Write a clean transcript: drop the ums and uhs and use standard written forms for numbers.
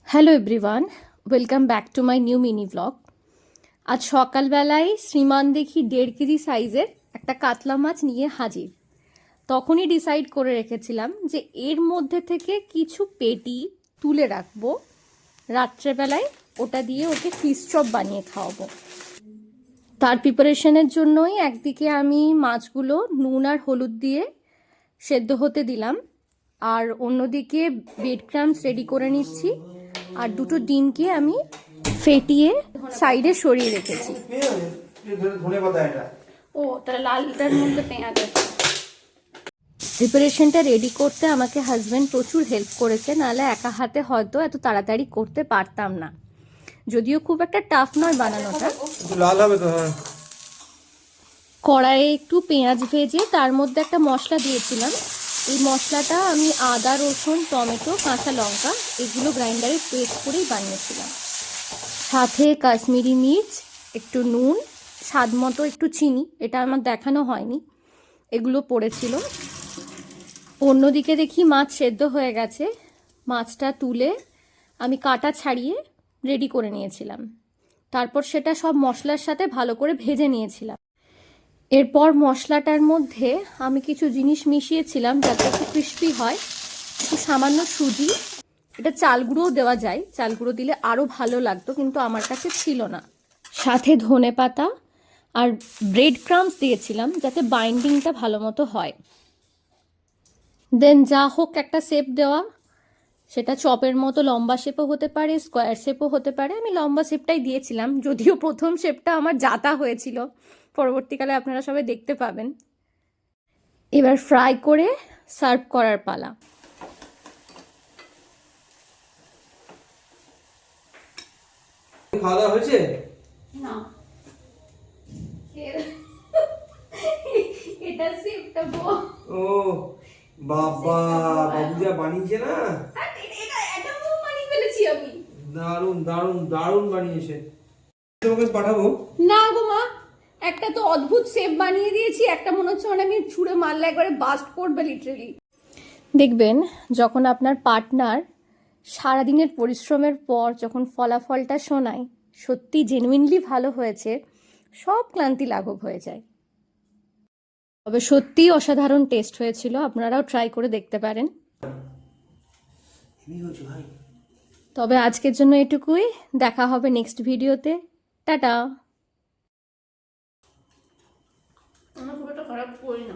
Hello everyone, welcome back to my new mini blog. আজ সকালবেলায় শ্রীমান দেখি 1.5 কেজি সাইজের একটা কাতলা মাছ নিয়ে হাজির। তখনই ডিসাইড করে রেখেছিলাম যে এর মধ্যে থেকে কিছু পেটি তুলে রাখবো, রাত্রেবেলায় ওটা দিয়ে ওকে ফিশ চপ বানিয়ে খাওয়াবো। তার প্রিপারেশনের জন্যই একদিকে আমি মাছগুলো নুন আর হলুদ দিয়ে সেদ্ধ হতে দিলাম, আর অন্যদিকে ব্রেড ক্রাম্বস রেডি করে নিচ্ছি, আর দুটো ডিমকে আমি ফেটিয়ে সাইডে সরিয়ে রেখেছি। ও তাহলে লালটার মধ্যে পেঁয়াজ আছে। প্রিপারেশনটা রেডি করতে আমাকে হাজব্যান্ড প্রচুর হেল্প করেছে, নাহলে একা হাতে হয়তো এত তাড়াতাড়ি করতে পারতাম না। যদিও খুব একটা টাফ নয় বানানোটা। লাল হবে তো। হ্যাঁ, কড়াইয়ে একটু পেঁয়াজ ভেজে তার মধ্যে একটা মশলা দিয়েছিলাম। এই মশলাটা আমি আদা, রসুন, টমেটো, কাঁচা লঙ্কা এগুলো গ্রাইন্ডারে পেস্ট করেই বানিয়েছিলাম। সাথে কাশ্মীরি মির্চ, একটু নুন, স্বাদ মতো একটু চিনি, এটা আমার দেখানো হয়নি, এগুলো পড়েছিল। অন্যদিকে দেখি মাছ সেদ্ধ হয়ে গেছে। মাছটা তুলে আমি কাটা ছাড়িয়ে রেডি করে নিয়েছিলাম। তারপর সেটা সব মশলার সাথে ভালো করে ভেজে নিয়েছিলাম। এরপর মশলাটার মধ্যে আমি কিছু জিনিস মিশিয়েছিলাম যাতে একটু ক্রিস্পি হয়। একটু সামান্য সুজি, এটা চাল গুঁড়োও দেওয়া যায়, চাল গুঁড়ো দিলে আরও ভালো লাগতো, কিন্তু আমার কাছে ছিল না। সাথে ধনে পাতা আর ব্রেড ক্রাম্বস দিয়েছিলাম যাতে বাইন্ডিংটা ভালো মতো হয়। দেন যা হোক একটা শেপ দেওয়া, সেটা চপের মতো লম্বা শেপও হতে পারে, স্কোয়ার শেপও হতে পারে। আমি লম্বা শেপটাই দিয়েছিলাম, যদিও প্রথম শেপটা আমার জাতা হয়েছিল, পরবর্তীকালে আপনারা সবাই দেখতে পাবেন। এবার ফ্রাই করে সার্ভ করার পালা। খাওয়া দাওয়া হয়েছে? না, এটা শেপটা ও বাবা, বাবু যা বানিয়েছে না, আমি দারুণ দারুণ দারুণ বানিয়েছে। তোমাকে পাঠাবো। না গো মা, একটা তো অদ্ভুত শেপ বানিয়ে দিয়েছি, একটা মনে হচ্ছে মানে আমি ছুঁড়ে মারলে একবারে বাস্ট করবে লিটারেলি। দেখবেন যখন আপনার পার্টনার সারাদিনের পরিশ্রমের পর যখন ফলাফলটা শোনায় সত্যি জেনুইনলি ভালো হয়েছে, সব ক্লান্তি লাঘব হয়ে যায়। তবে সত্যিই অসাধারণ টেস্ট হয়েছিল, আপনারাও ট্রাই করে দেখতে পারেন। তবে আজকের জন্য এটুকুই, দেখা হবে নেক্সট ভিডিওতে। টাটা। খুব একটা খারাপ করি না।